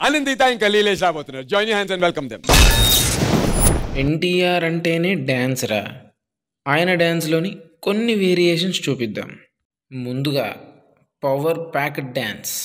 అనిందిత ఇంకా లీలేష్ రాబోతున్నారు. Join your hands and welcome them. NTR అంటేనే డ్యాన్స్ రా. ఆయన డ్యాన్స్లోని కొన్ని వేరియేషన్స్ చూపిద్దాం. ముందుగా పవర్ ప్యాక్డ్ డ్యాన్స్.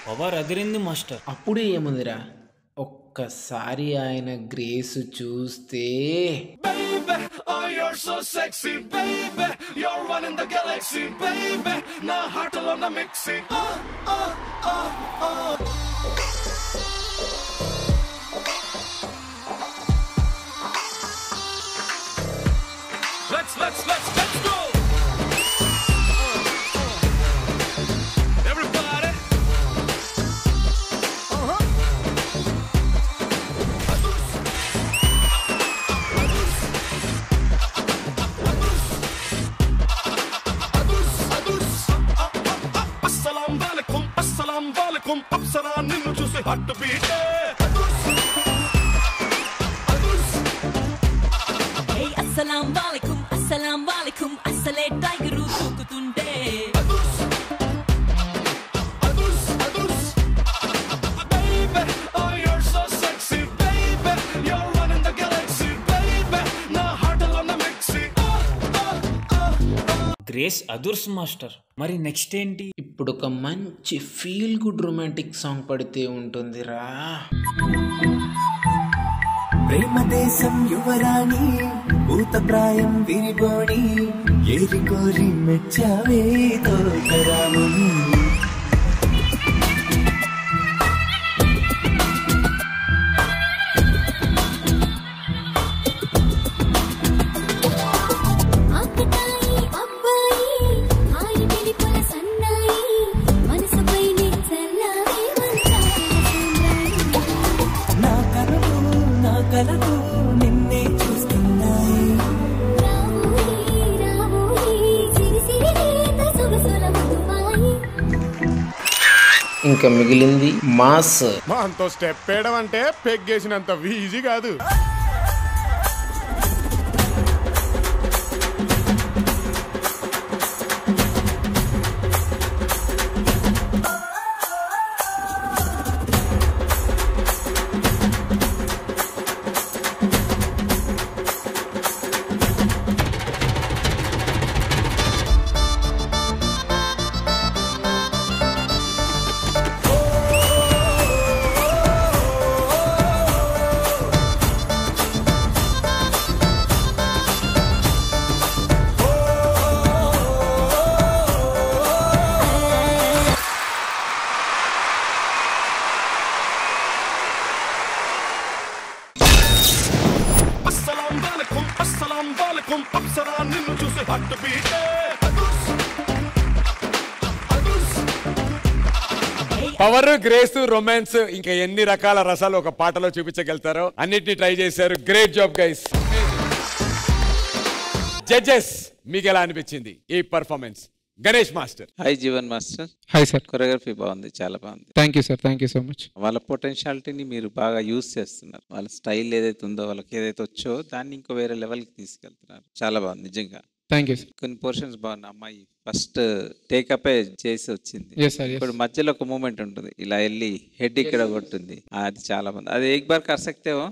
పవర్ అదిరింది మాస్టర్. అప్పుడే ఏముందిరా, ఒక్కసారి ఆయన గ్రేస్ చూస్తే అప్సరా నిన్ను చూసి హట్ బీట్. అస్సలాం వాలేకుం అస్సలాం వాలేకుం అస్సలే టైగర్ దూకుతుండే. గ్రేస్ అదుర్స్ మాస్టర్. మరి నెక్స్ట్ ఏంటి? ఇప్పుడు ఒక మంచి ఫీల్ గుడ్ రొమాంటిక్ సాంగ్ పడితే ఉంటుందిరా. ప్రేమ దేశం యువరాణి భూత ప్రాయం విరిగోణి ఏరి కోరి మెచ్చావే తోకరాముని. నిన్నే చూస్తున్నాయి ఇంకా మిగిలింది మాస్. మనతో స్టెప్ వేయడం అంటే పెగ్గేసినంత ఈజీ కాదు. అప్సరా నిన్ను చూసి heartbeat. Power, grace, romance ఇంకా ఎన్ని రకాల రసాలు ఒక పాటలో చూపించగలుగుతారో అన్నిటిని ట్రై చేశారు. Great job guys. జడ్జెస్, మీకు ఎలా అనిపించింది ఈ performance? Ganesh master. Hi Jeevan master. Hi sir. Choreography బాగుంది, చాలా బాగుంది. Thank you sir, thank you so much. వాళ్ళ పొటెన్షియాలిటీని మీరు బాగా యూజ్ చేస్తున్నారు. వాళ్ళ స్టైల్ ఏదైతే ఉందో, వాళ్ళకి ఏదైతే వచ్చో దాన్ని ఇంకో వేరే లెవెల్కి తీసుకెళ్తున్నారు. చాలా బాగుంది నిజంగా. Thank you sir. కొన్ని పోర్షన్స్ బాగున్నాయి. అమ్మాయి ఫస్ట్ టేకప్ చేసి వచ్చింది. ఇప్పుడు మధ్యలో ఒక మూమెంట్ ఉంటుంది, ఇలా వెళ్ళి హెడ్ ఇక్కడ కొట్టింది, అది చాలా బాగుంది. అది ఏక్ బార్ కర్ సక్తే హో?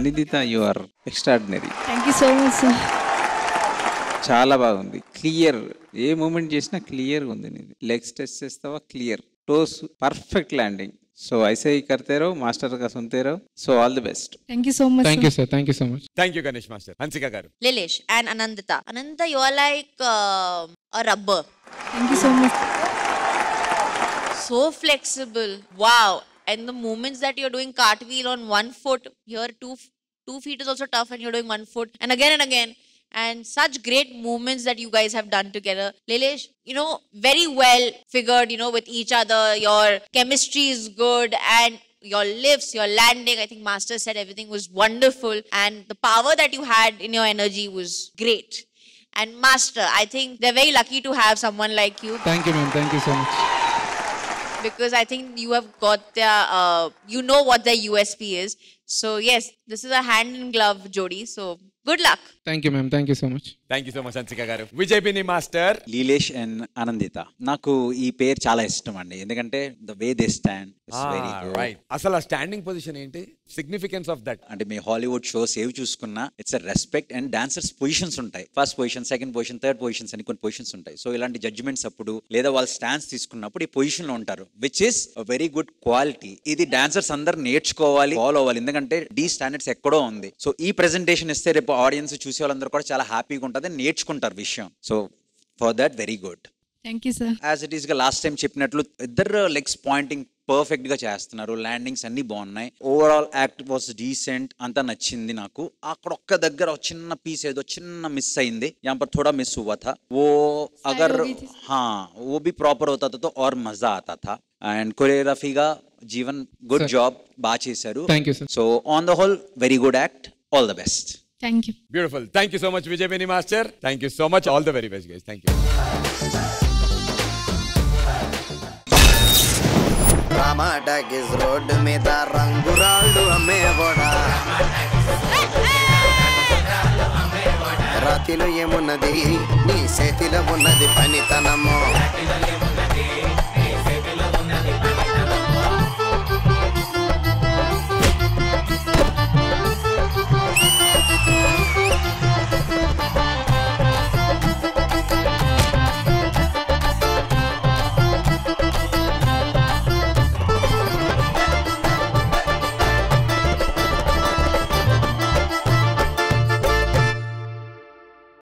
Anindita you are extraordinary. Thank you so much sir. చాలా బాగుంది. క్లియర్, ఏ మూమెంట్ చేసినా క్లియర్గా ఉంది. నీది లెగ్స్ టెస్ట్ చేస్తావా, clear. Toes perfect landing. So ऐसे ही करते रहो, मास्टर का सुनते रहो. So all the best. Thank you so much. Thank you sir, thank you so much. Thank you Ganesh master. Hansika గారు. Lilish and Anandita. Anandita, you are like a rubber. Thank you so much. So flexible. Wow. And the movements that you're doing cartwheel on one foot, here two feet is also tough and you're doing one foot. And again. And such great movements that you guys have done together. Lilish, very well figured, with each other. Your chemistry is good and your lifts, your landing, I think Master said everything was wonderful. And the power that you had in your energy was great. And Master, I think they're very lucky to have someone like you. Thank you ma'am, thank you so much. Because I think you have got their, what their USP is. So yes, this is a hand in glove jodi. So good luck. Thank you ma'am, thank you so much. Thank you so much Hansika గారు. Vijay Bini master. Leelesh and Anandita. నాకు ఈ పేరు చాలా ఇష్టం అండి, ఎందుకంటే the way they stand is very good. Right. అసలు ఆ స్టాండింగ్ పొజిషన్ ఏంటి, సిగ్నిఫికెన్స్ ఆఫ్ దట్? అంటే మీ హాలీవుడ్ షోస్ ఏవి చూసుకున్నా it's a respect. And dancers positions ఉంటాయి, first position, second position, third positions అని కొన్ని పొజిషన్స్ ఉంటాయి. సో ఇలాంటి జడ్జిమెంట్స్ అప్పుడు లేదా వాళ్ళు స్టాండ్స్ తీసుకున్నప్పుడు ఈ పొజిషన్ లో ఉంటారు, which is a very good quality. ఇది డాన్సర్స్ అందరు నేర్చుకోవాలి, ఫాలో అవ్వాలి, ఎందుకంటే డీ స్టాండర్డ్స్ ఎక్కడో ఉంది. సో ఈ ప్రెజెంటేషన్ ఇస్తే రేపు ఆడియన్స్ చూసే వాళ్ళందరూ కూడా చాలా హ్యాపీగా ఉంటుంది, నేర్చుకుంటారు విషయం. So for that very good. Thank you sir. As it is గా లాస్ట్ టైం చెప్పినట్లు ఇద్దరు లెగ్స్ పాయింటింగ్ పర్ఫెక్ట్ గా చేస్తున్నారు, ల్యాండింగ్స్ అన్ని బాగున్నాయి. ఓవరాల్ యాక్ట్ వాస్ డీసెంట్, అంతా నచ్చింది నాకు. అక్కడ ఒక్క దగ్గర చిన్న పీస్ ఏదో చిన్న మిస్ అయింది, यहाँ पर थोड़ा मिस हुआ था. वो अगर हाँ वो भी प्रॉपर होता था तो और मजा आता था. అండ్ కొరియోగ్రఫీగా జీవన్ గుడ్ జాబ్, బాగా చేశారు. Thank you sir. So on the whole very good act, all the best. Thank you. Beautiful. Thank you so much Vijay Bini master. Thank you so much. All the very best guys. Thank you. రామాటగిస్ road మీద రంగురాళ్ళు అమ్మేవాడా, రాతిలో ఏమున్నది నీ చేతిలో ఉన్నది పనితనము.